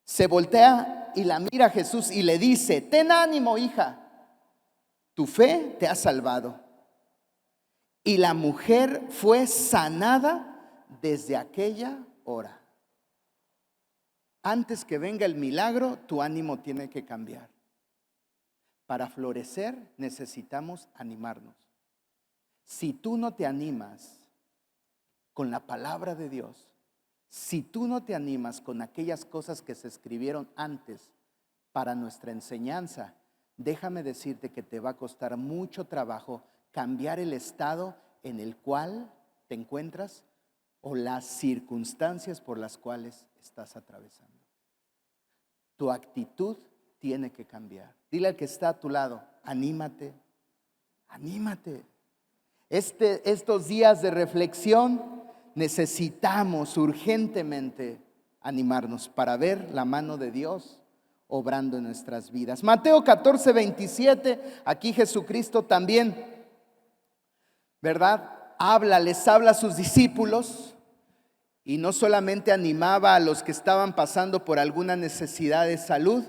se voltea y la mira a Jesús y le dice: ten ánimo, hija, tu fe te ha salvado. Y la mujer fue sanada desde aquella hora. Antes que venga el milagro, tu ánimo tiene que cambiar. Para florecer necesitamos animarnos. Si tú no te animas con la palabra de Dios, si tú no te animas con aquellas cosas que se escribieron antes para nuestra enseñanza, déjame decirte que te va a costar mucho trabajo cambiar el estado en el cual te encuentras o las circunstancias por las cuales estás atravesando. Tu actitud tiene que cambiar. Dile al que está a tu lado: anímate, anímate. Estos días de reflexión necesitamos urgentemente animarnos para ver la mano de Dios obrando en nuestras vidas. Mateo 14, 27, aquí Jesucristo también, ¿verdad? Les habla a sus discípulos y no solamente animaba a los que estaban pasando por alguna necesidad de salud,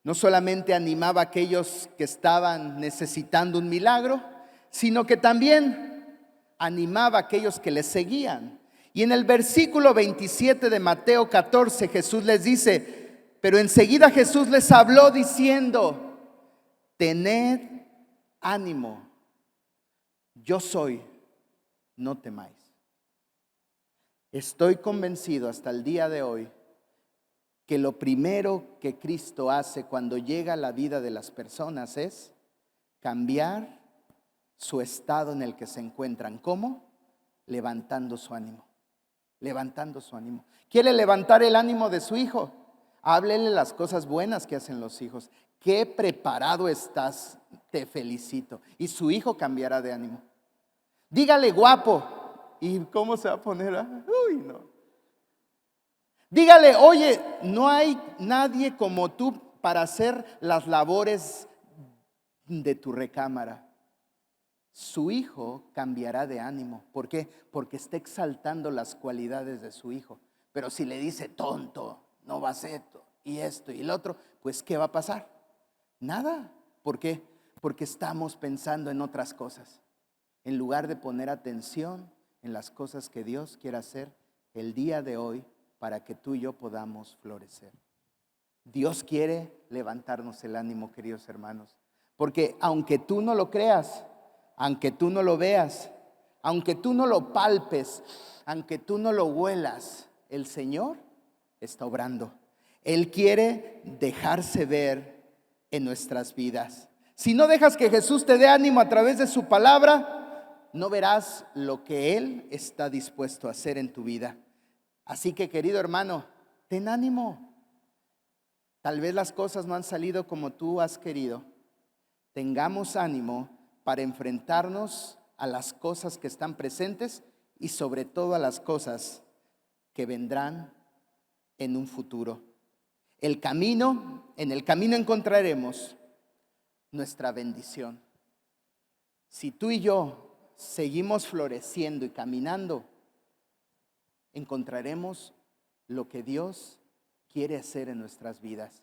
no solamente animaba a aquellos que estaban necesitando un milagro, sino que también animaba a aquellos que le seguían. Y en el versículo 27 de Mateo 14 Jesús les dice, pero enseguida Jesús les habló diciendo, tened ánimo, yo soy, no temáis. Estoy convencido hasta el día de hoy que lo primero que Cristo hace cuando llega a la vida de las personas es cambiar su estado en el que se encuentran. ¿Cómo? Levantando su ánimo. Levantando su ánimo. ¿Quiere levantar el ánimo de su hijo? Háblele las cosas buenas que hacen los hijos. Qué preparado estás, te felicito. Y su hijo cambiará de ánimo. Dígale guapo. ¿Y cómo se va a poner? Uy, no. Dígale, oye, no hay nadie como tú para hacer las labores de tu recámara. Su hijo cambiará de ánimo. ¿Por qué? Porque está exaltando las cualidades de su hijo. Pero si le dice tonto, no vas a esto y esto y el otro, pues ¿qué va a pasar? Nada. ¿Por qué? Porque estamos pensando en otras cosas, en lugar de poner atención en las cosas que Dios quiere hacer el día de hoy para que tú y yo podamos florecer. Dios quiere levantarnos el ánimo, queridos hermanos, porque aunque tú no lo creas, aunque tú no lo veas, aunque tú no lo palpes, aunque tú no lo huelas, el Señor está obrando. Él quiere dejarse ver en nuestras vidas. Si no dejas que Jesús te dé ánimo a través de su palabra, no verás lo que Él está dispuesto a hacer en tu vida. Así que, querido hermano, ten ánimo. Tal vez las cosas no han salido como tú has querido. Tengamos ánimo para enfrentarnos a las cosas que están presentes y sobre todo a las cosas que vendrán en un futuro. En el camino encontraremos nuestra bendición. Si tú y yo seguimos floreciendo y caminando, encontraremos lo que Dios quiere hacer en nuestras vidas.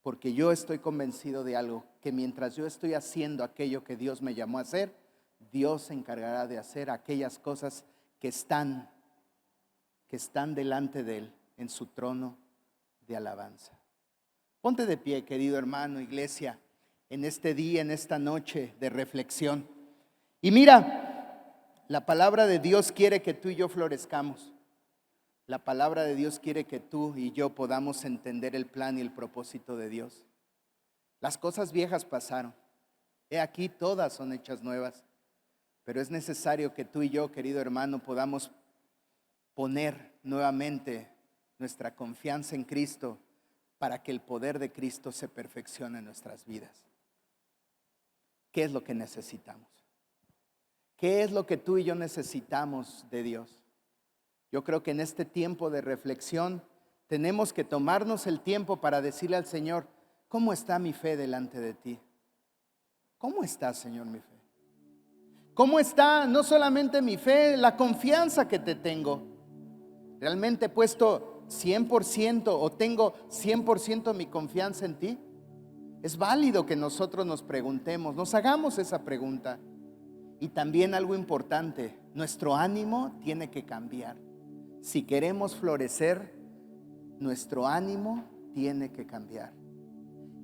Porque yo estoy convencido de algo, que mientras yo estoy haciendo aquello que Dios me llamó a hacer, Dios se encargará de hacer aquellas cosas que están delante de Él en su trono de alabanza. Ponte de pie, querido hermano, iglesia, en este día, en esta noche de reflexión. Y mira, la palabra de Dios quiere que tú y yo florezcamos. La palabra de Dios quiere que tú y yo podamos entender el plan y el propósito de Dios. Las cosas viejas pasaron. He aquí, todas son hechas nuevas. Pero es necesario que tú y yo, querido hermano, podamos poner nuevamente nuestra confianza en Cristo para que el poder de Cristo se perfeccione en nuestras vidas. ¿Qué es lo que necesitamos? ¿Qué es lo que tú y yo necesitamos de Dios? Yo creo que en este tiempo de reflexión tenemos que tomarnos el tiempo para decirle al Señor, ¿cómo está mi fe delante de ti? ¿Cómo está, Señor, mi fe? ¿Cómo está no solamente mi fe, la confianza que te tengo? ¿Realmente he puesto 100% o tengo 100% mi confianza en ti? Es válido que nosotros nos preguntemos, nos hagamos esa pregunta. Y también algo importante, nuestro ánimo tiene que cambiar. Si queremos florecer, nuestro ánimo tiene que cambiar.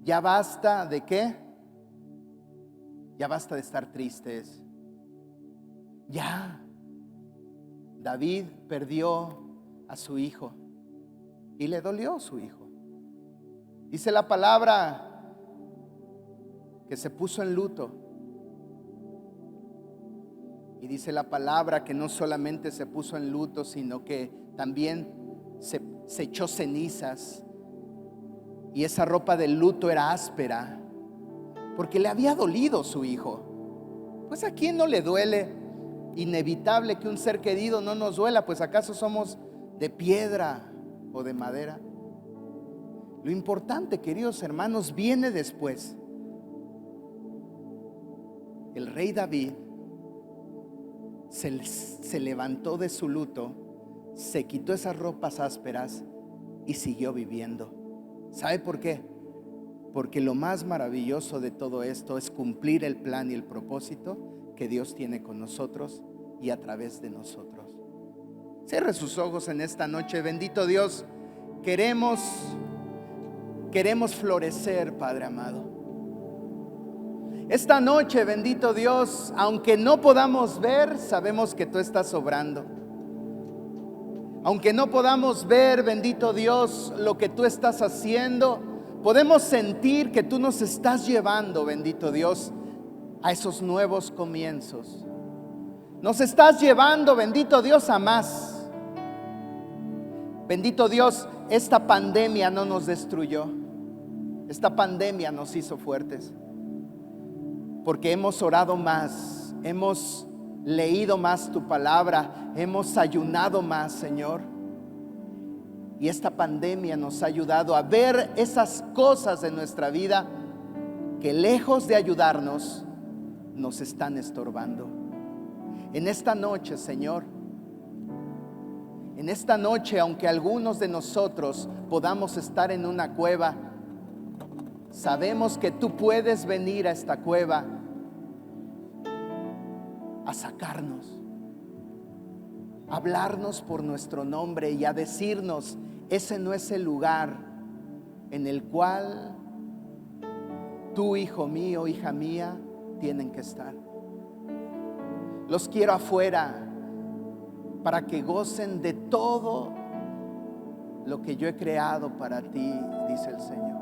Ya basta de ¿qué? Ya basta de estar tristes. Ya. David perdió a su hijo y le dolió su hijo. Dice la palabra que se puso en luto. Y dice la palabra que no solamente se puso en luto, sino que también se echó cenizas. Y esa ropa de luto era áspera, porque le había dolido su hijo. Pues ¿a quién no le duele? Inevitable que un ser querido no nos duela, pues ¿acaso somos de piedra o de madera? Lo importante, queridos hermanos, viene después. El rey David se levantó de su luto, se quitó esas ropas ásperas y siguió viviendo. ¿Sabe por qué? Porque lo más maravilloso de todo esto es cumplir el plan y el propósito que Dios tiene con nosotros y a través de nosotros. Cierre sus ojos en esta noche. Bendito Dios, queremos florecer, Padre amado. Esta noche, bendito Dios, aunque no podamos ver, sabemos que tú estás obrando. Aunque no podamos ver, bendito Dios, lo que tú estás haciendo, podemos sentir que tú nos estás llevando, bendito Dios, a esos nuevos comienzos. Nos estás llevando, bendito Dios, a más. Bendito Dios, esta pandemia no nos destruyó. Esta pandemia nos hizo fuertes, porque hemos orado más, hemos leído más tu palabra, hemos ayunado más, Señor. Y esta pandemia nos ha ayudado a ver esas cosas de nuestra vida que, lejos de ayudarnos, nos están estorbando. En esta noche, Señor, en esta noche, aunque algunos de nosotros podamos estar en una cueva, sabemos que tú puedes venir a esta cueva a sacarnos, a hablarnos por nuestro nombre y a decirnos: ese no es el lugar en el cual tú, hijo mío, hija mía, tienen que estar. Los quiero afuera para que gocen de todo lo que yo he creado para ti, dice el Señor.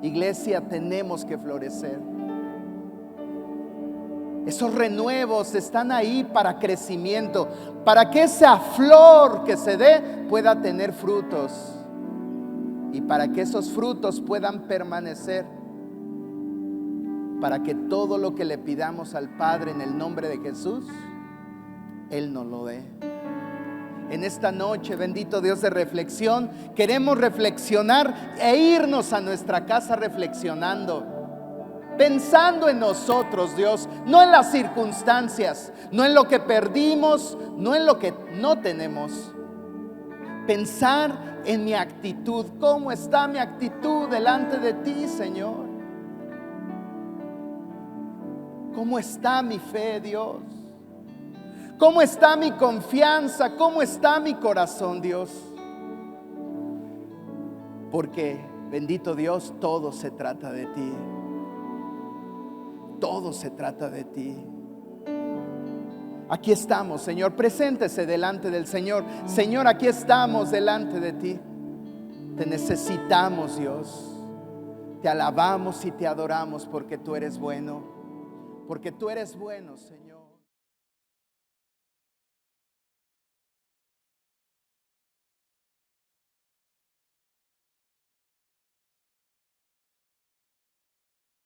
Iglesia, tenemos que florecer. Esos renuevos están ahí para crecimiento, para que esa flor que se dé pueda tener frutos y para que esos frutos puedan permanecer, para que todo lo que le pidamos al Padre en el nombre de Jesús, Él nos lo dé. En esta noche, bendito Dios, de reflexión, queremos reflexionar e irnos a nuestra casa reflexionando, pensando en nosotros, Dios, no en las circunstancias, no en lo que perdimos, no en lo que no tenemos. Pensar en mi actitud. ¿Cómo está mi actitud delante de ti, Señor? ¿Cómo está mi fe, Dios? ¿Cómo está mi confianza? ¿Cómo está mi corazón, Dios? Porque, bendito Dios, todo se trata de ti. Todo se trata de ti. Aquí estamos, Señor. Preséntese delante del Señor. Señor, aquí estamos delante de ti. Te necesitamos, Dios. Te alabamos y te adoramos porque tú eres bueno. Porque tú eres bueno, Señor.